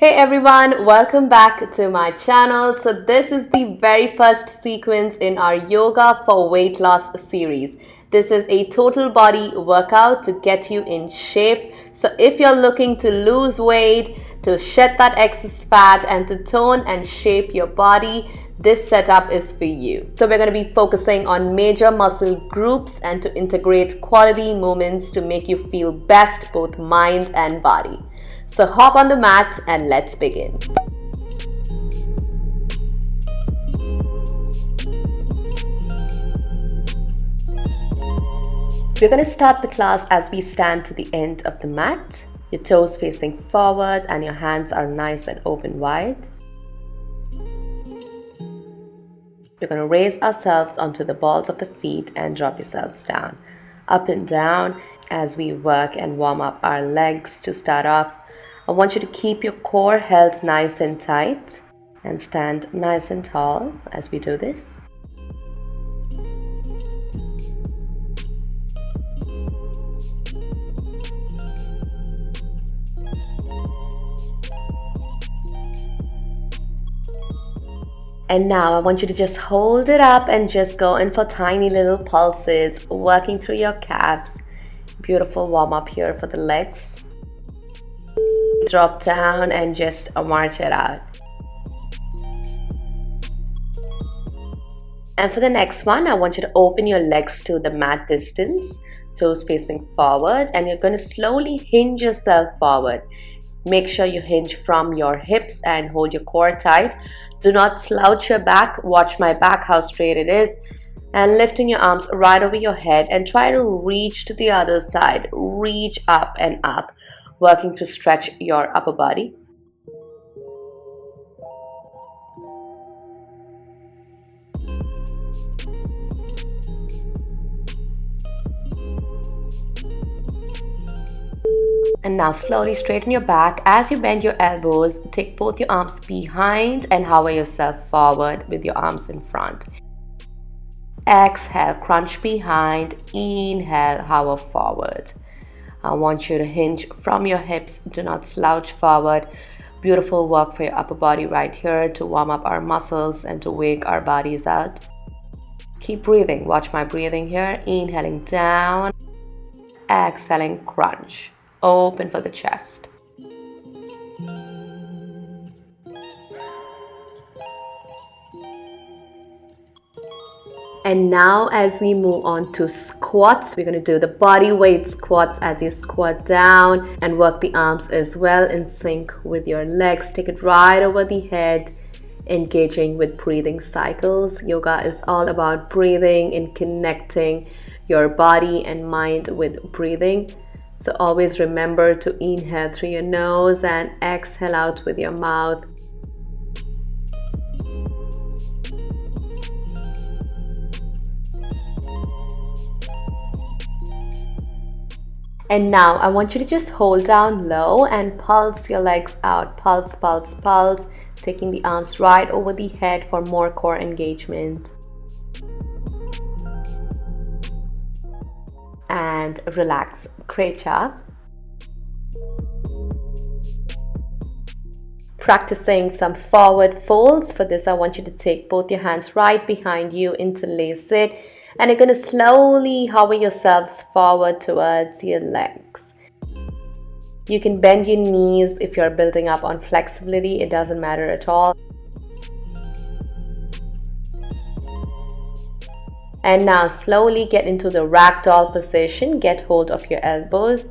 Hey everyone, welcome back to my channel. So this is the very first sequence in our yoga for weight loss series. This is a total body workout to get you in shape. So if you're looking to lose weight, to shed that excess fat and to tone and shape your body, this setup is for you. So we're going to be focusing on major muscle groups and to integrate quality movements to make you feel best both mind and body. So hop on the mat and let's begin. We're going to start the class as we stand to the end of the mat. Your toes facing forward and your hands are nice and open wide. We're going to raise ourselves onto the balls of the feet and drop yourselves down. Up and down as we work and warm up our legs to start off. I want you to keep your core held nice and tight and stand nice and tall as we do this. And now I want you to just hold it up and just go in for tiny little pulses, working through your calves. Beautiful warm up here for the legs. Drop down and just march it out. And for the next one, I want you to open your legs to the mat distance, toes facing forward, and you're going to slowly hinge yourself forward. Make sure you hinge from your hips and hold your core tight. Do not slouch your back. Watch my back, how straight it is. And lifting your arms right over your head and try to reach to the other side. Reach up and up, working to stretch your upper body. And now slowly straighten your back. As you bend your elbows, take both your arms behind and hover yourself forward with your arms in front. Exhale, crunch behind. Inhale, hover forward. I want you to hinge from your hips. Do not slouch forward. Beautiful work for your upper body right here to warm up our muscles and to wake our bodies out. Keep breathing. Watch my breathing here. Inhaling down. Exhaling, crunch. Open for the chest. And now as we move on to squats, we're going to do the body weight squats as you squat down and work the arms as well in sync with your legs. Take it right over the head, engaging with breathing cycles. Yoga is all about breathing and connecting your body and mind with breathing. So always remember to inhale through your nose and exhale out with your mouth. And now I want you to just hold down low and pulse your legs out. Pulse, pulse, pulse. Taking the arms right over the head for more core engagement. And relax. Great job. Practicing some forward folds. For this, I want you to take both your hands right behind you, interlace it. And you're going to slowly hover yourselves forward towards your legs. You can bend your knees if you're building up on flexibility. It doesn't matter at all. And now slowly get into the ragdoll position. Get hold of your elbows.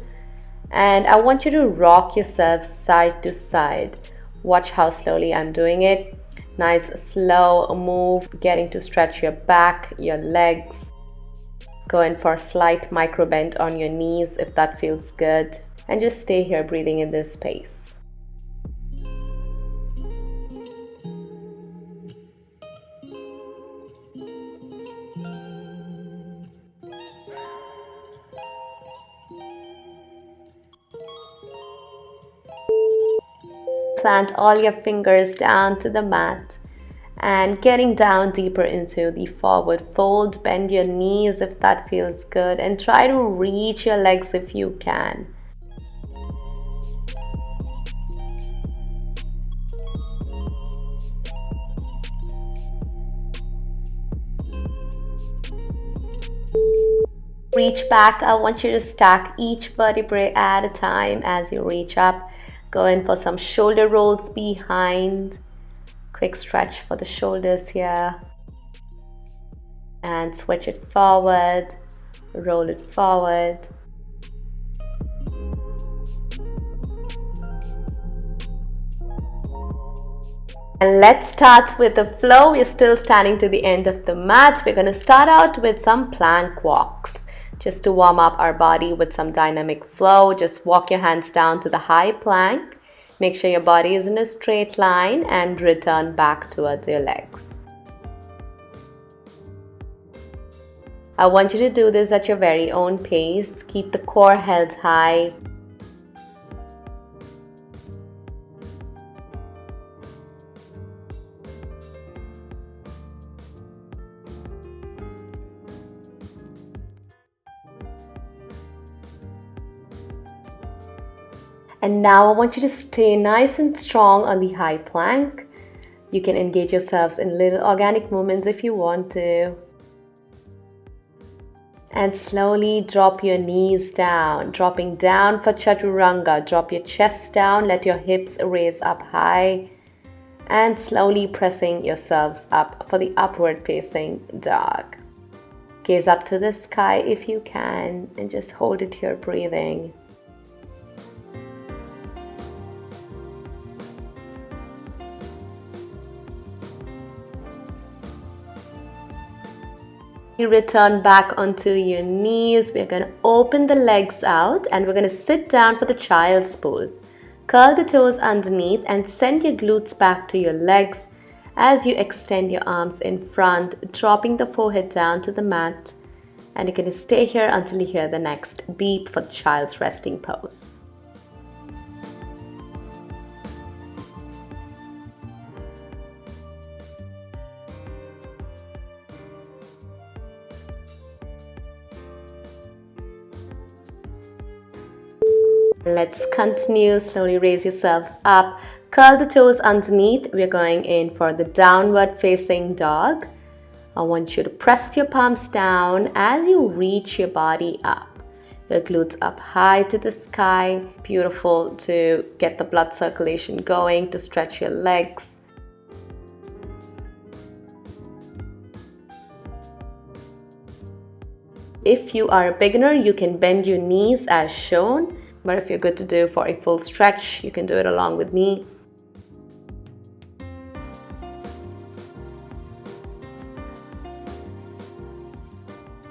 And I want you to rock yourself side to side. Watch how slowly I'm doing it. Nice slow move, getting to stretch your back, your legs. Go in for a slight micro bend on your knees if that feels good. And just stay here breathing in this space. Plant all your fingers down to the mat and getting down deeper into the forward fold. Bend your knees if that feels good and try to reach your legs if you can. Reach back. I want you to stack each vertebrae at a time as you reach up. Go in for some shoulder rolls behind. Quick stretch for the shoulders here. And switch it forward. Roll it forward. And let's start with the flow. We're still standing to the end of the mat. We're going to start out with some plank walks. Just to warm up our body with some dynamic flow, just walk your hands down to the high plank. Make sure your body is in a straight line and return back towards your legs. I want you to do this at your very own pace. Keep the core held high. And now I want you to stay nice and strong on the high plank. You can engage yourselves in little organic movements if you want to. And slowly drop your knees down. Dropping down for Chaturanga. Drop your chest down. Let your hips raise up high. And slowly pressing yourselves up for the upward facing dog. Gaze up to the sky if you can and just hold it here breathing. You return back onto your knees. We're going to open the legs out and we're going to sit down for the child's pose. Curl the toes underneath and send your glutes back to your legs as you extend your arms in front, dropping the forehead down to the mat. And you're going to stay here until you hear the next beep for the child's resting pose. Let's continue. Slowly raise yourselves up. Curl the toes underneath. We're going in for the downward facing dog. I want you to press your palms down as you reach your body up. Your glutes up high to the sky. Beautiful to get the blood circulation going, to stretch your legs. If you are a beginner, you can bend your knees as shown. But if you're good to do for a full stretch, you can do it along with me.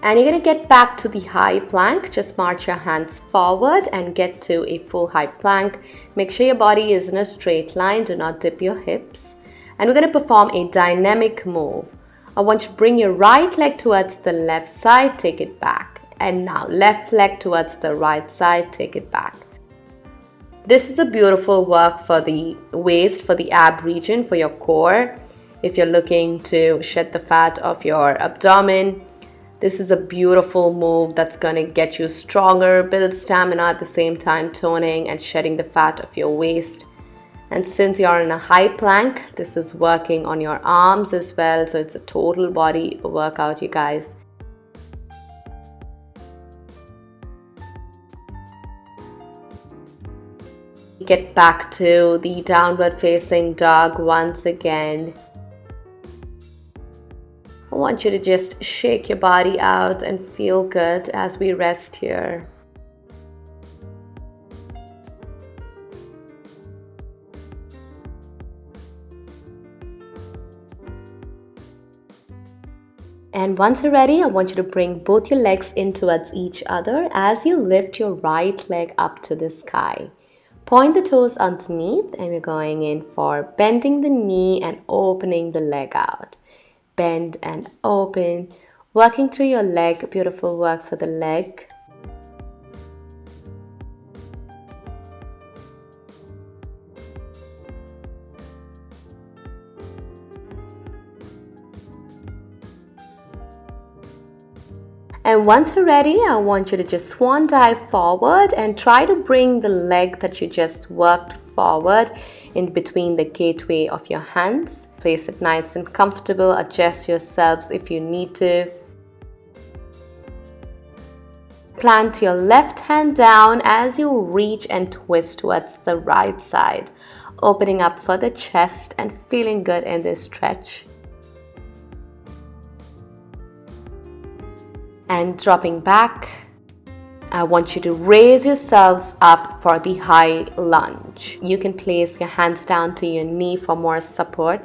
And you're going to get back to the high plank. Just march your hands forward and get to a full high plank. Make sure your body is in a straight line. Do not dip your hips. And we're going to perform a dynamic move. I want you to bring your right leg towards the left side. Take it back. And now left leg towards the right side, take it back. This is a beautiful work for the waist, for the ab region, for your core. If you're looking to shed the fat of your abdomen, this is a beautiful move that's going to get you stronger, build stamina at the same time, toning and shedding the fat of your waist. And since you're in a high plank, this is working on your arms as well. So it's a total body workout, you guys. Get back to the downward facing dog once again. I want you to just shake your body out and feel good as we rest here. And once you're ready, I want you to bring both your legs in towards each other as you lift your right leg up to the sky. Point the toes underneath and we're going in for bending the knee and opening the leg out. Bend and open, working through your leg. Beautiful work for the leg. And once you're ready, I want you to just swan dive forward and try to bring the leg that you just worked forward in between the gateway of your hands. Place it nice and comfortable. Adjust yourselves if you need to. Plant your left hand down as you reach and twist towards the right side, opening up for the chest and feeling good in this stretch. And dropping back, I want you to raise yourselves up for the high lunge. You can place your hands down to your knee for more support.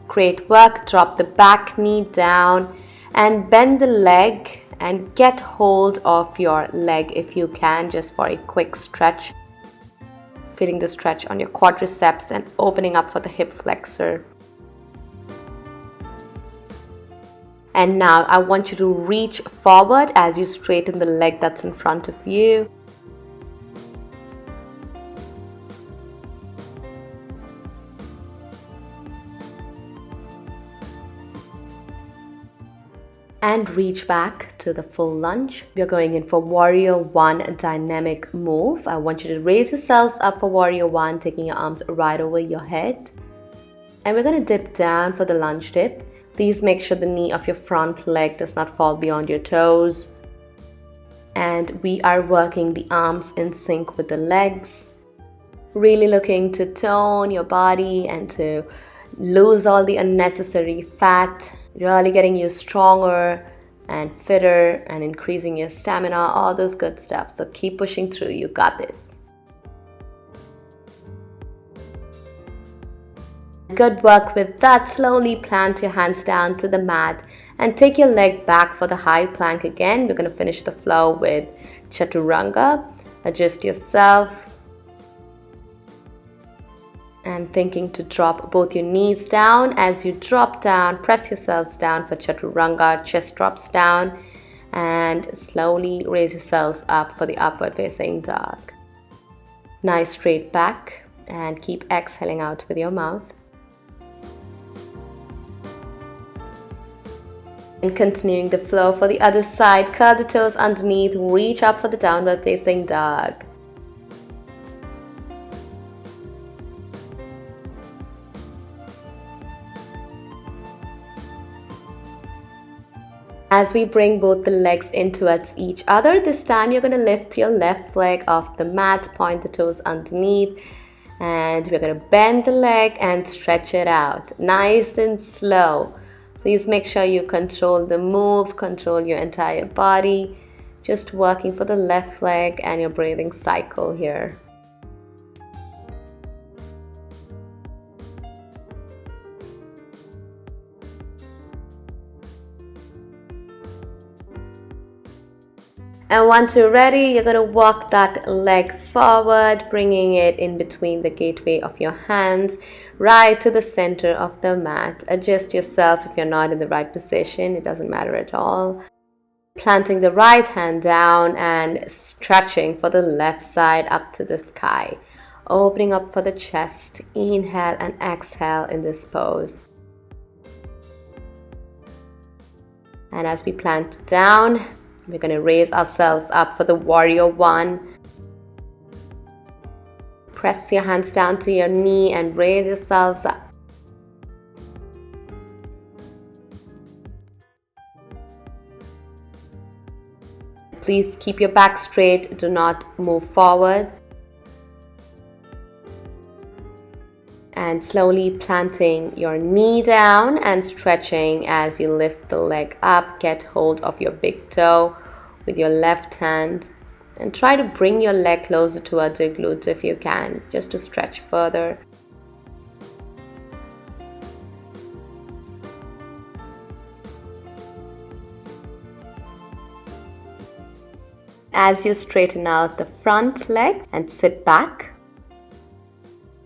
Great work. Drop the back knee down and bend the leg and get hold of your leg if you can, just for a quick stretch. Feeling the stretch on your quadriceps and opening up for the hip flexor. And now I want you to reach forward as you straighten the leg that's in front of you. And reach back to the full lunge. We are going in for Warrior 1 dynamic move. I want you to raise yourselves up for Warrior 1, taking your arms right over your head. And we're going to dip down for the lunge dip. Please make sure the knee of your front leg does not fall beyond your toes. And we are working the arms in sync with the legs. Really looking to tone your body and to lose all the unnecessary fat. Really getting you stronger and fitter and increasing your stamina, all those good stuff. So keep pushing through. You got this. Good work with that. Slowly plant your hands down to the mat and take your leg back for the high plank again. We're going to finish the flow with chaturanga. Adjust yourself and thinking to drop both your knees down. As you drop down, press yourselves down for chaturanga. Chest drops down and slowly raise yourselves up for the upward facing dog. Nice straight back and keep exhaling out with your mouth. And continuing the flow for the other side, curl the toes underneath, reach up for the downward facing dog. As we bring both the legs in towards each other, this time you're going to lift your left leg off the mat, point the toes underneath, and we're going to bend the leg and stretch it out. Nice and slow. Please make sure you control the move, control your entire body. Just working for the left leg and your breathing cycle here. And once you're ready, you're going to walk that leg forward, bringing it in between the gateway of your hands, right to the center of the mat. Adjust yourself if you're not in the right position. It doesn't matter at all. Planting the right hand down and stretching for the left side up to the sky. Opening up for the chest. Inhale and exhale in this pose. And as we plant down, we're going to raise ourselves up for the Warrior 1. Press your hands down to your knee and raise yourselves up. Please keep your back straight. Do not move forward. And slowly planting your knee down and stretching as you lift the leg up. Get hold of your big toe with your left hand and try to bring your leg closer towards your glutes if you can, just to stretch further. As you straighten out the front leg and sit back,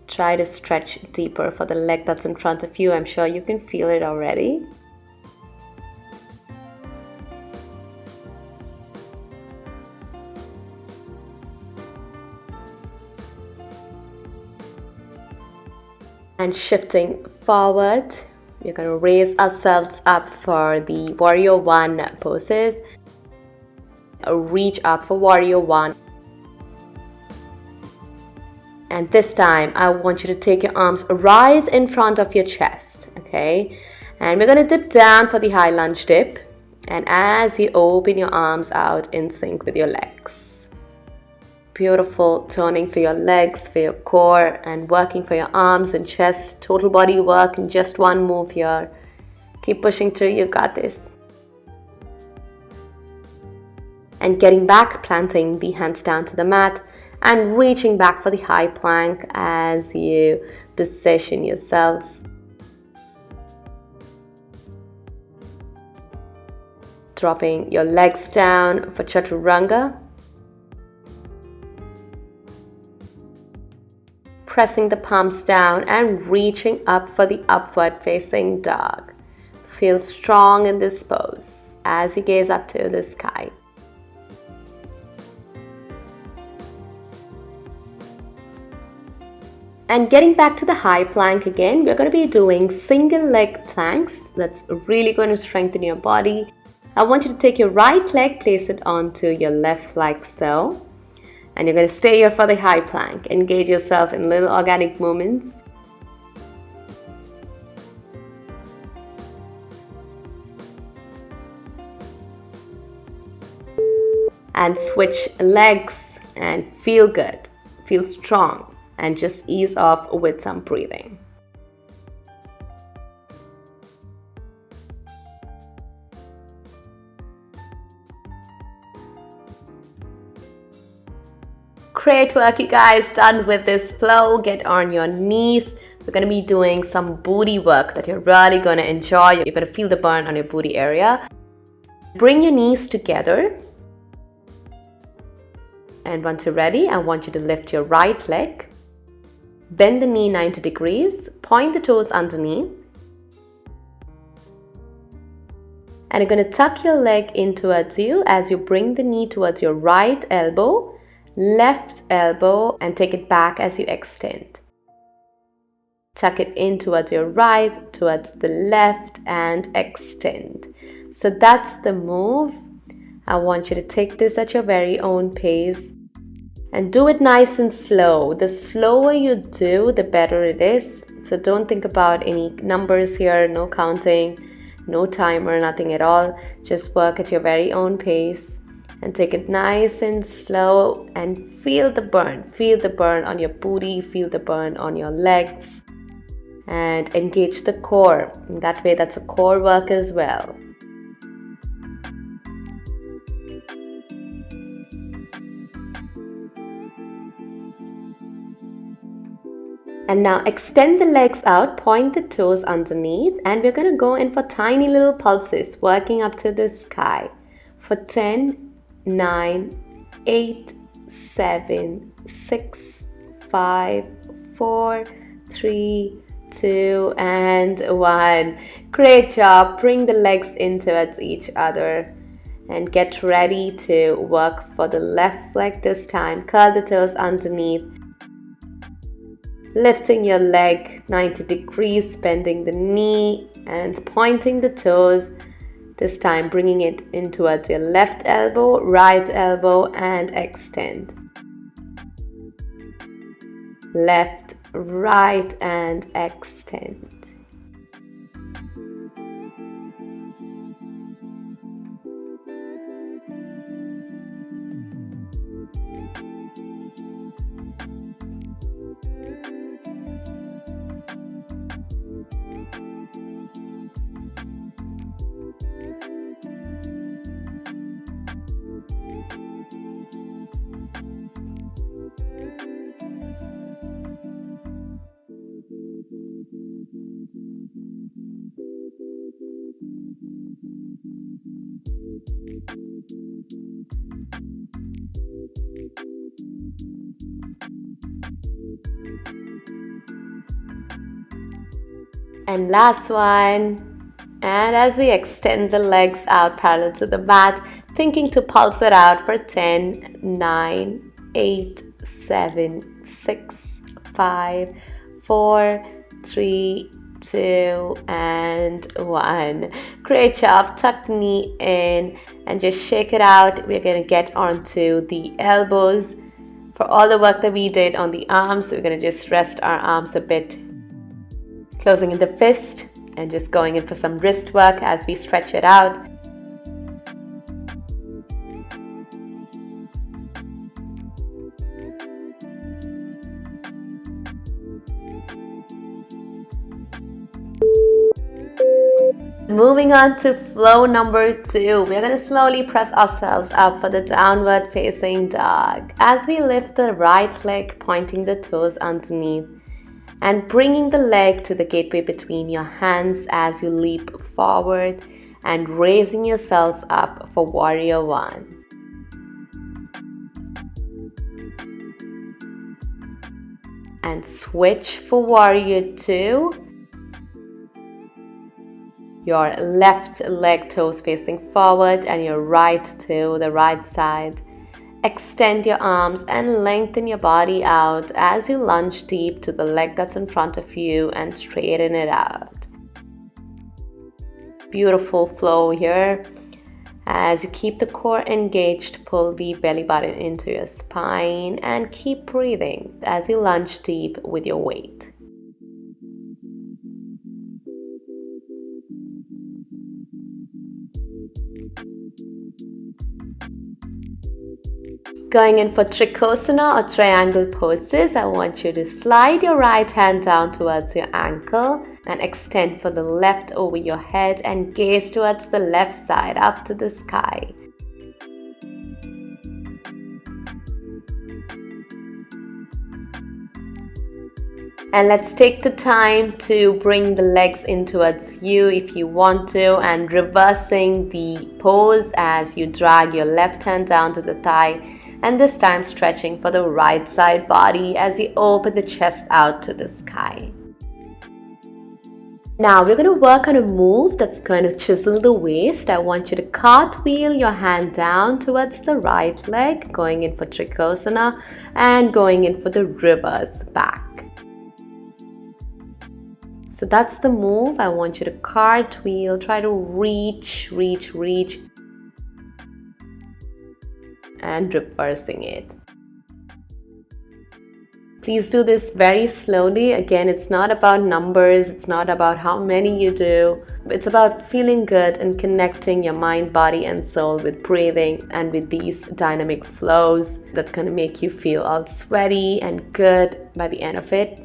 try to stretch deeper for the leg that's in front of you. I'm sure you can feel it already. And shifting forward, we're going to raise ourselves up for the Warrior 1 poses. Reach up for Warrior 1. And this time, I want you to take your arms right in front of your chest, okay? And we're going to dip down for the high lunge dip. And as you open your arms out in sync with your legs. Beautiful toning for your legs, for your core, and working for your arms and chest. Total body work in just one move here. Keep pushing through, you got this. And getting back, planting the hands down to the mat and reaching back for the high plank as you position yourselves. Dropping your legs down for chaturanga. Pressing the palms down and reaching up for the upward facing dog. Feel strong in this pose as you gaze up to the sky. And getting back to the high plank again, we're going to be doing single leg planks. That's really going to strengthen your body. I want you to take your right leg, place it onto your left like so. And you're going to stay here for the high plank. Engage yourself in little organic movements. And switch legs and feel good, feel strong, and just ease off with some breathing. Great work, you guys. Done with this flow. Get on your knees. We're going to be doing some booty work that you're really going to enjoy. You're going to feel the burn on your booty area. Bring your knees together. And once you're ready, I want you to lift your right leg. Bend the knee 90 degrees. Point the toes underneath. And you're going to tuck your leg in towards you as you bring the knee towards your right elbow, left elbow, and take it back as you extend. Tuck it in towards your right, towards the left, and extend. So that's the move. I want you to take this at your very own pace and do it nice and slow. The slower you do, the better it is. So don't think about any numbers here, no counting, no timer, nothing at all. Just work at your very own pace. And take it nice and slow and feel the burn. Feel the burn on your booty, feel the burn on your legs. And engage the core. In that way, that's a core work as well. And now extend the legs out, point the toes underneath, and we're going to go in for tiny little pulses, working up to the sky. For 10, 9, 8, 7, 6, 5, 4, 3, 2, and 1. Great job. Bring the legs in towards each other and get ready to work for the left leg this time. Curl the toes underneath. Lifting your leg 90 degrees, bending the knee and pointing the toes. This time bringing it in towards your left elbow, right elbow, and extend. Left, right, and extend. And last one. And as we extend the legs out parallel to the mat, thinking to pulse it out for 10, 9, 8, 7, 6, 5, 4, 3, 2, and 1. Great job. Tuck the knee in and just shake it out. We're going to get onto the elbows. For all the work that we did on the arms, we're going to just rest our arms a bit. Closing in the fist, And just going in for some wrist work as we stretch it out. Moving on to flow number 2, we're going to slowly press ourselves up for the downward facing dog as we lift the right leg, pointing the toes underneath and bringing the leg to the gateway between your hands as you leap forward and raising yourselves up for warrior 1. And switch for warrior 2. Your left leg toes facing forward and your right to the right side. Extend your arms and lengthen your body out as you lunge deep to the leg that's in front of you and straighten it out. Beautiful flow here. As you keep the core engaged, pull the belly button into your spine and keep breathing as you lunge deep with your weight. Going in for Trikonasana or triangle poses, I want you to slide your right hand down towards your ankle and extend for the left over your head and gaze towards the left side up to the sky. And let's take the time to bring the legs in towards you if you want to, and reversing the pose as you drag your left hand down to the thigh, and this time stretching for the right side body as you open the chest out to the sky. Now we're going to work on a move that's going to chisel the waist. I want you to cartwheel your hand down towards the right leg, going in for Trikonasana and going in for the reverse back. So that's the move. I want you to cartwheel, try to reach, and reversing it. Please do this very slowly. Again, it's not about numbers, it's not about how many you do. It's about feeling good and connecting your mind, body, and soul with breathing and with these dynamic flows that's going to make you feel all sweaty and good by the end of it.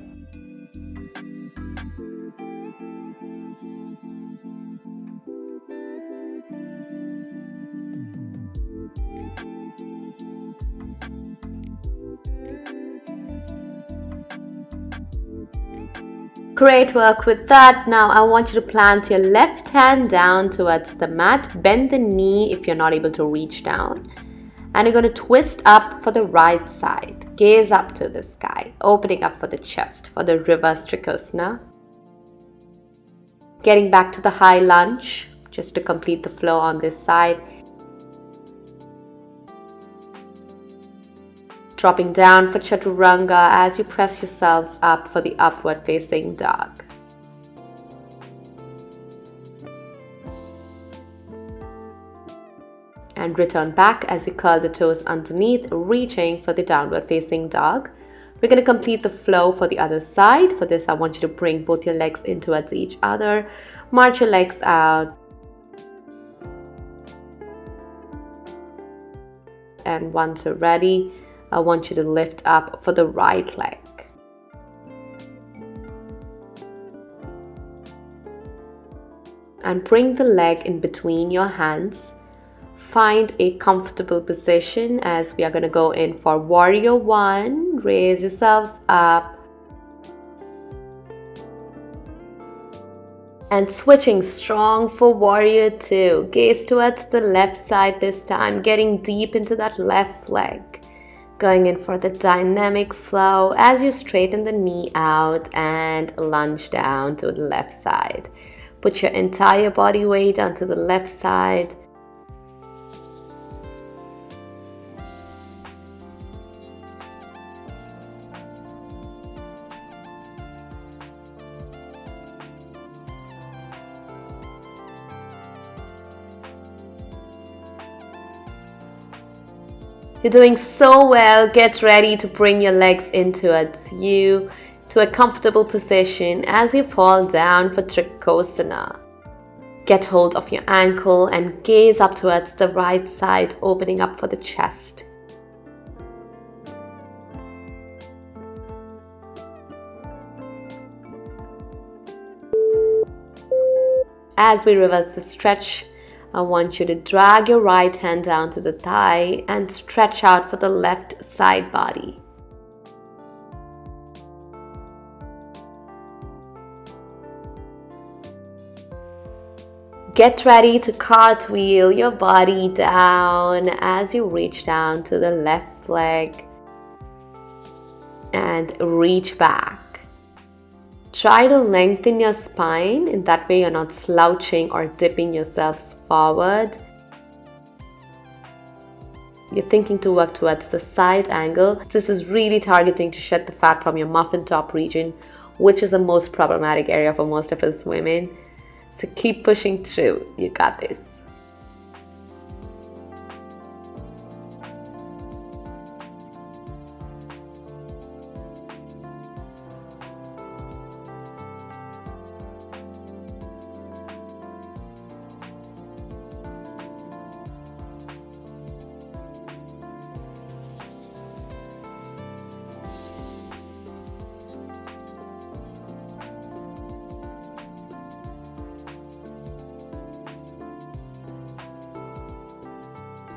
Great work with that. Now I want you to plant your left hand down towards the mat. Bend the knee if you're not able to reach down. And you're going to twist up for the right side. Gaze up to the sky, opening up for the chest for the reverse Trikonasana. Getting back to the high lunge just to complete the flow on this side. Dropping down for Chaturanga as you press yourselves up for the upward facing dog. And return back as you curl the toes underneath, reaching for the downward facing dog. We're going to complete the flow for the other side. For this, I want you to bring both your legs in towards each other. March your legs out. And once you're ready, I want you to lift up for the right leg. And bring the leg in between your hands. Find a comfortable position as we are going to go in for warrior 1. Raise yourselves up. And switching strong for warrior 2. Gaze towards the left side this time, getting deep into that left leg. Going in for the dynamic flow as you straighten the knee out and lunge down to the left side. Put your entire body weight onto the left side. You're doing so well. Get ready to bring your legs in towards you. to a comfortable position as you fall down for Trikonasana. Get hold of your ankle and gaze up towards the right side, opening up for the chest. As we reverse the stretch, I want you to drag your right hand down to the thigh and stretch out for the left side body. Get ready to cartwheel your body down as you reach down to the left leg and reach back. Try to lengthen your spine, in that way you're not slouching or dipping yourselves forward. You're thinking to work towards the side angle. This is really targeting to shed the fat from your muffin top region, which is the most problematic area for most of us women. So keep pushing through. You got this.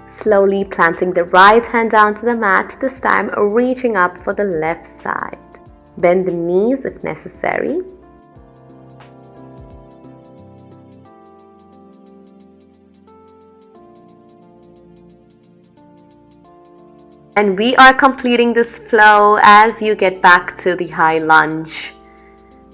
Slowly planting the right hand down to the mat, this time reaching up for the left side. Bend the knees if necessary. And we are completing this flow as you get back to the high lunge.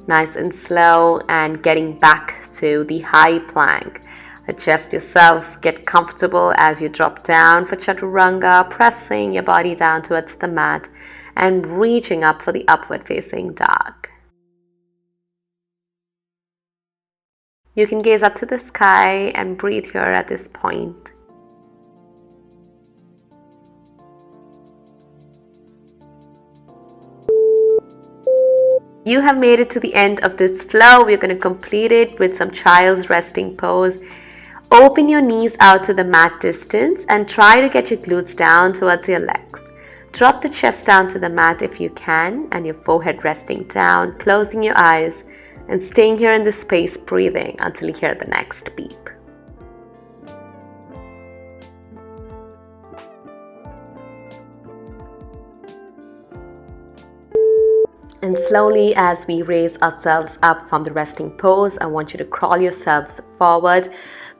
Nice and slow, and getting back to the high plank. Adjust yourselves, get comfortable as you drop down for Chaturanga, pressing your body down towards the mat and reaching up for the upward facing dog. You can gaze up to the sky and breathe here at this point. You have made it to the end of this flow. We're going to complete it with some child's resting pose. Open your knees out to the mat distance and try to get your glutes down towards your legs. Drop the chest down to the mat if you can, and your forehead resting down, closing your eyes and staying here in this space, breathing until you hear the next beep. And slowly, as we raise ourselves up from the resting pose, I want you to crawl yourselves forward.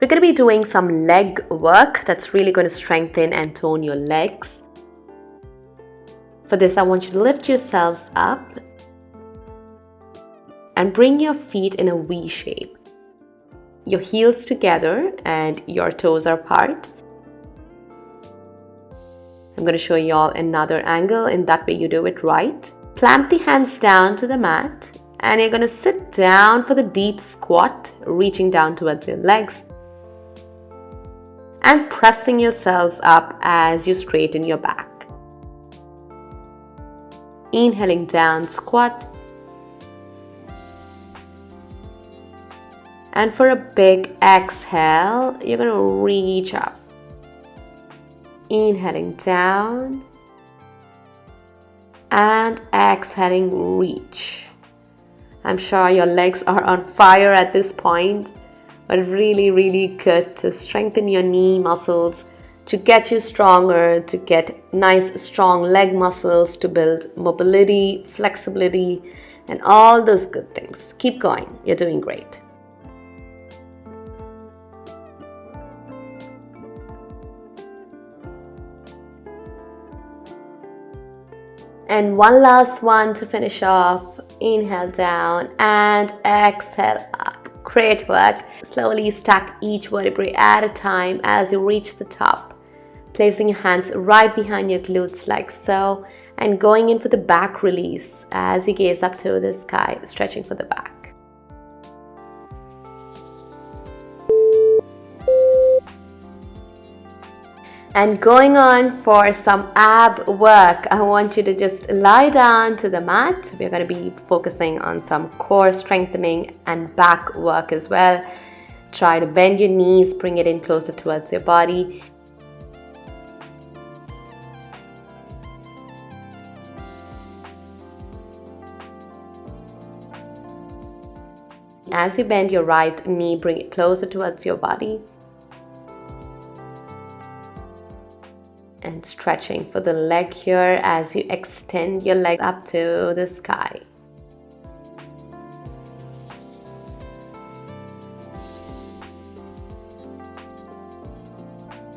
We're going to be doing some leg work that's really going to strengthen and tone your legs. For this, I want you to lift yourselves up and bring your feet in a V shape. Your heels together and your toes are apart. I'm going to show you all another angle. In that way, you do it right. Plant the hands down to the mat and you're going to sit down for the deep squat, reaching down towards your legs and pressing yourselves up as you straighten your back. Inhaling down, squat. And for a big exhale, you're going to reach up. Inhaling down and exhaling, reach. I'm sure your legs are on fire at this point, but really good to strengthen your knee muscles, to get you stronger, to get nice strong leg muscles, to build mobility, flexibility, and all those good things. Keep going. You're doing great. And one last one to finish off. Inhale down and exhale up. Great work. Slowly stack each vertebrae at a time as you reach the top. Placing your hands right behind your glutes like so, and going in for the back release as you gaze up to the sky, stretching for the back. And going on for some ab work, I want you to just lie down to the mat. We're going to be focusing on some core strengthening and back work as well. Try to bend your knees, bring it in closer towards your body. As you bend your right knee, bring it closer towards your body. And stretching for the leg here as you extend your leg up to the sky.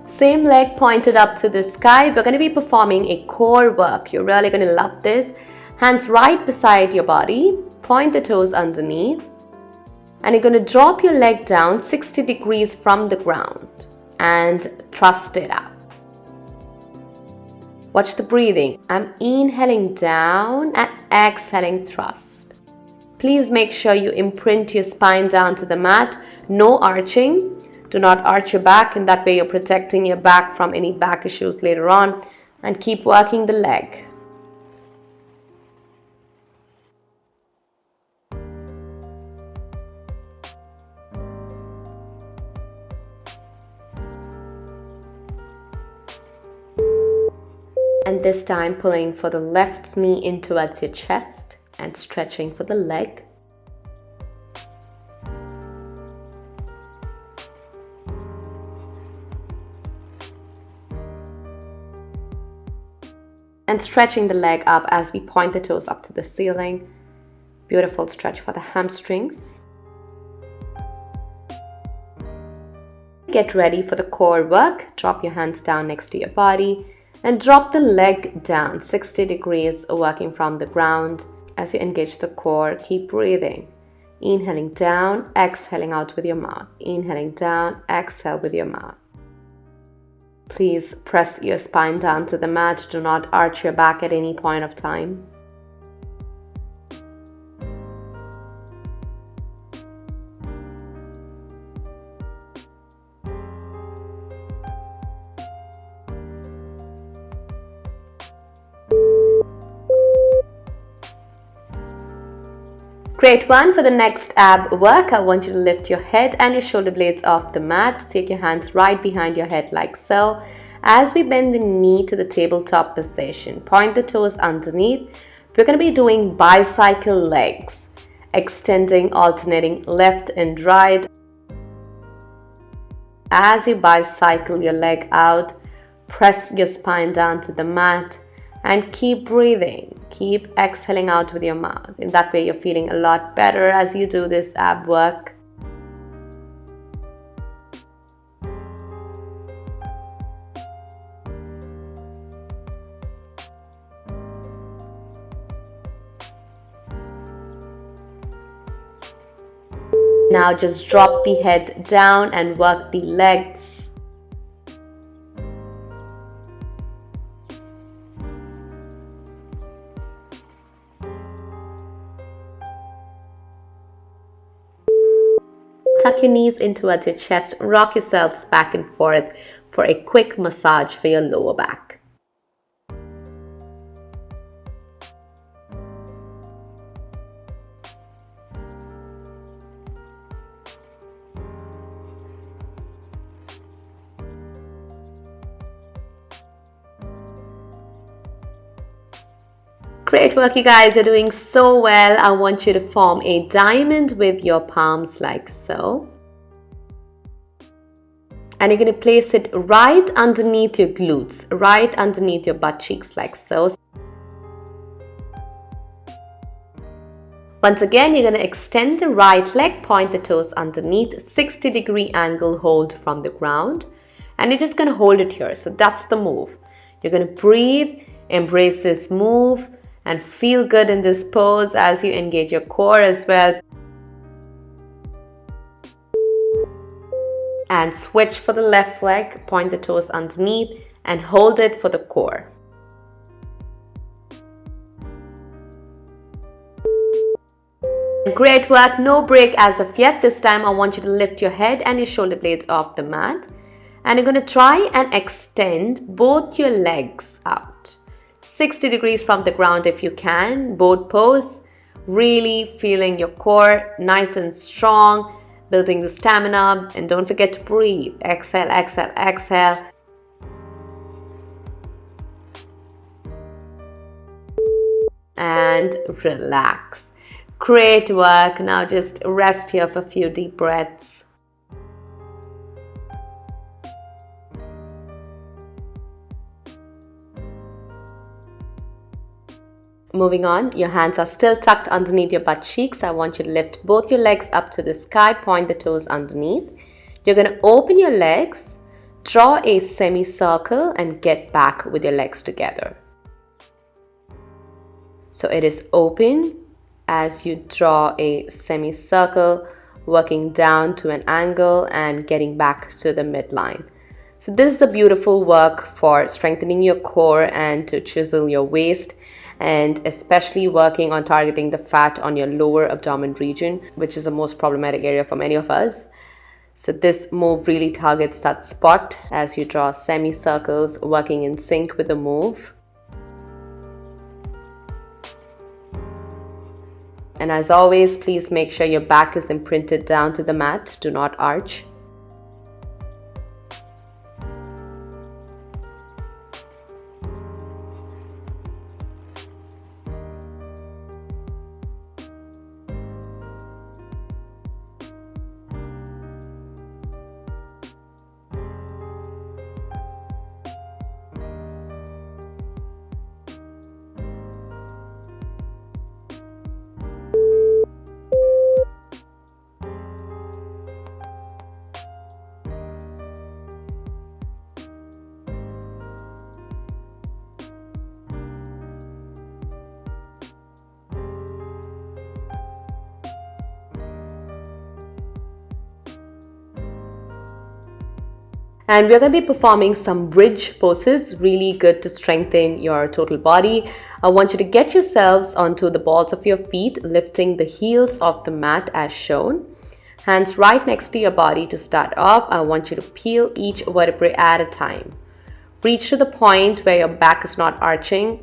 Same leg pointed up to the sky. We're going to be performing a core work. You're really going to love this. Hands right beside your body. Point the toes underneath. And you're going to drop your leg down 60 degrees from the ground and thrust it out. Watch the breathing. I'm inhaling down and exhaling thrust. Please make sure you imprint your spine down to the mat. No arching. Do not arch your back, and that way you're protecting your back from any back issues later on. And keep working the leg. And this time pulling for the left knee in towards your chest and stretching for the leg. And stretching the leg up as we point the toes up to the ceiling. Beautiful stretch for the hamstrings. Get ready for the core work. Drop your hands down next to your body. And drop the leg down 60 degrees, working from the ground. As you engage the core, keep breathing. Inhaling down, exhaling out with your mouth. Inhaling down, exhale with your mouth. Please press your spine down to the mat. Do not arch your back at any point of time. Great one. For the next ab work, I want you to lift your head and your shoulder blades off the mat. Take your hands right behind your head like so. As we bend the knee to the tabletop position, point the toes underneath. We're going to be doing bicycle legs, extending, alternating left and right. As you bicycle your leg out, press your spine down to the mat and keep breathing. Keep exhaling out with your mouth. In that way, you're feeling a lot better as you do this ab work. Now just drop the head down and work the legs. Tuck your knees in towards your chest, rock yourselves back and forth for a quick massage for your lower back. Great work, you guys are doing so well. I want you to form a diamond with your palms like so. And you're going to place it right underneath your glutes, right underneath your butt cheeks like so. Once again, you're going to extend the right leg, point the toes underneath, 60-degree angle hold from the ground. And you're just going to hold it here. So that's the move. You're going to breathe, embrace this move, and feel good in this pose as you engage your core as well. And switch for the left leg, point the toes underneath and hold it for the core. Great work, no break as of yet. This time I want you to lift your head and your shoulder blades off the mat. And you're going to try and extend both your legs out 60 degrees from the ground if you can, both pose, really feeling your core nice and strong, building the stamina. And don't forget to breathe. Exhale, exhale, exhale. And relax. Great work. Now just rest here for a few deep breaths. Moving on, your hands are still tucked underneath your butt cheeks. I want you to lift both your legs up to the sky, point the toes underneath. You're going to open your legs, draw a semicircle and get back with your legs together. So it is open as you draw a semicircle, working down to an angle and getting back to the midline. So this is the beautiful work for strengthening your core and to chisel your waist, and especially working on targeting the fat on your lower abdomen region, which is the most problematic area for many of us. So this move really targets that spot as you draw semicircles, working in sync with the move. And as always, please make sure your back is imprinted down to the mat. Do not arch. And we're going to be performing some bridge poses, really good to strengthen your total body. I want you to get yourselves onto the balls of your feet, lifting the heels of the mat as shown. Hands right next to your body to start off. I want you to peel each vertebrae at a time. Reach to the point where your back is not arching.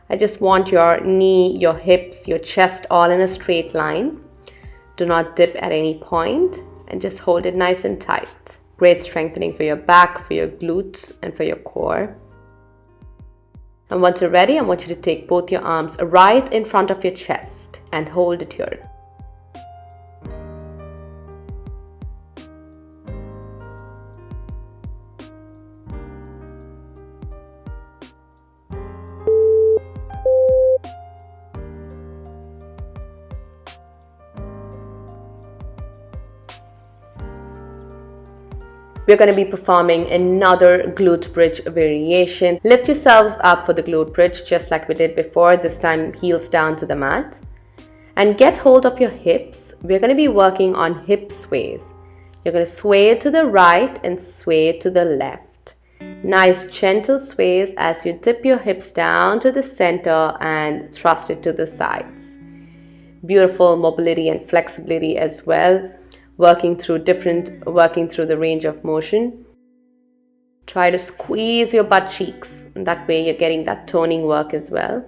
I just want your knee, your hips, your chest all in a straight line. Do not dip at any point and just hold it nice and tight. Great strengthening for your back, for your glutes, and for your core. And once you're ready, I want you to take both your arms right in front of your chest and hold it here. We're going to be performing another glute bridge variation. Lift yourselves up for the glute bridge just like we did before, this time heels down to the mat. And get hold of your hips. We're going to be working on hip sways. You're going to sway to the right and sway to the left. Nice gentle sways as you dip your hips down to the center and thrust it to the sides. Beautiful mobility and flexibility as well. Working through the range of motion. Try to squeeze your butt cheeks, and that way you're getting that toning work as well.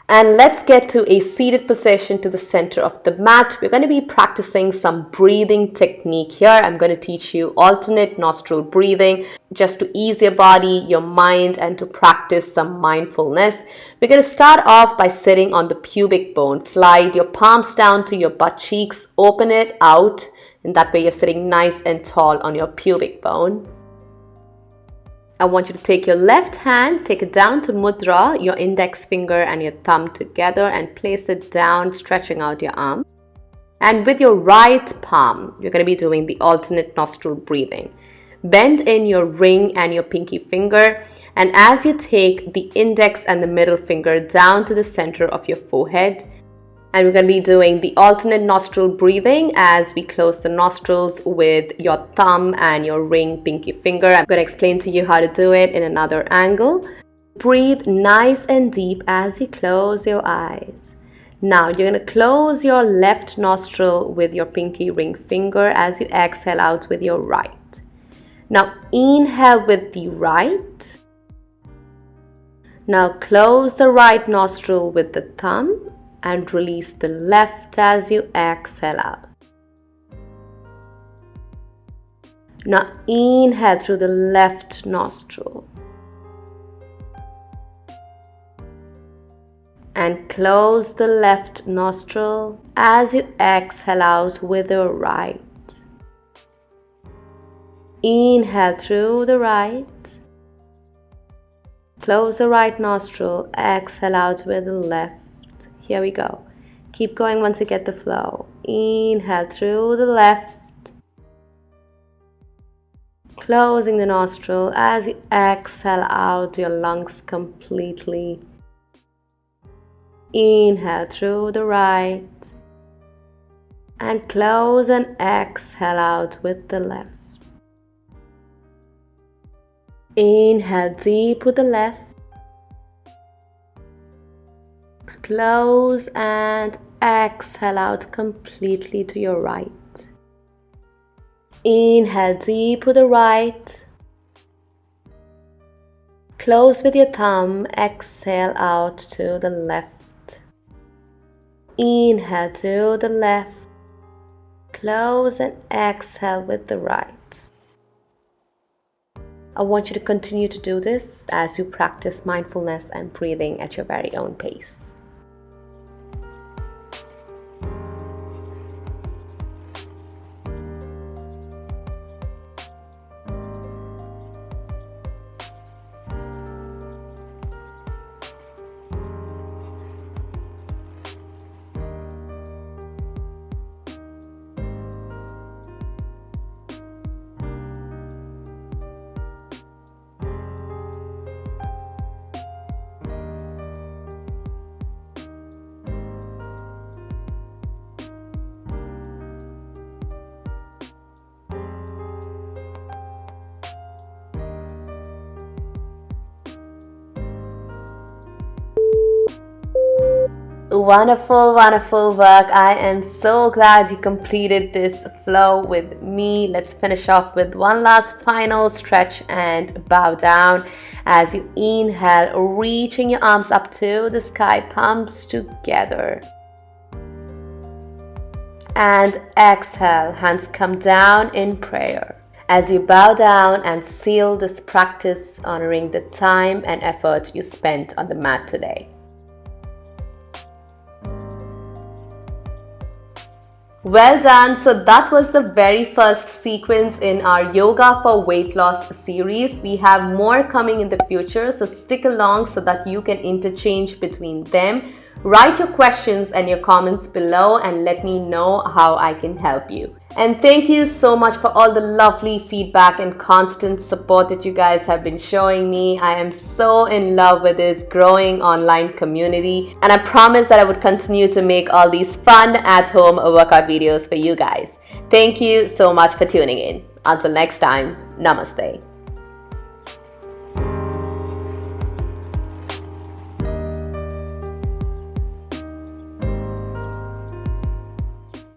And let's get to a seated position to the center of the mat. We're going to be practicing some breathing technique here. I'm going to teach you alternate nostril breathing just to ease your body, your mind, and to practice some mindfulness. We're going to start off by sitting on the pubic bone. Slide your palms down to your butt cheeks, open it out, and that way you're sitting nice and tall on your pubic bone. I want you to take your left hand, take it down to mudra, your index finger and your thumb together, and place it down, stretching out your arm. And with your right palm, you're going to be doing the alternate nostril breathing. Bend in your ring and your pinky finger, and as you take the index and the middle finger down to the center of your forehead, and we're going to be doing the alternate nostril breathing as we close the nostrils with your thumb and your ring pinky finger. I'm going to explain to you how to do it in another angle. Breathe nice and deep as you close your eyes. Now you're going to close your left nostril with your pinky ring finger as you exhale out with your right. Now inhale with the right. Now close the right nostril with the thumb and release the left as you exhale out. Now inhale through the left nostril and close the left nostril as you exhale out with the right. Inhale through the right, close the right nostril, exhale out with the left. Here we go. Keep going once you get the flow. Inhale through the left, closing the nostril as you exhale out your lungs completely. Inhale through the right and close and exhale out with the left. Inhale deep with the left. Close and exhale out completely to your right. Inhale deep with the right. Close with your thumb. Exhale out to the left. Inhale to the left. Close and exhale with the right. I want you to continue to do this as you practice mindfulness and breathing at your very own pace. Wonderful, wonderful work. I am so glad you completed this flow with me. Let's finish off with one last final stretch and bow down as you inhale, reaching your arms up to the sky, palms together. And exhale, hands come down in prayer. As you bow down and seal this practice, honoring the time and effort you spent on the mat today. Well done. So that was the very first sequence in our Yoga for Weight Loss series. We have more coming in the future, so stick along so that you can interchange between them. Write your questions and your comments below and let me know how I can help you. And thank you so much for all the lovely feedback and constant support that you guys have been showing me. I am so in love with this growing online community, and I promised that I would continue to make all these fun at-home workout videos for you guys. Thank you so much for tuning in. Until next time, namaste.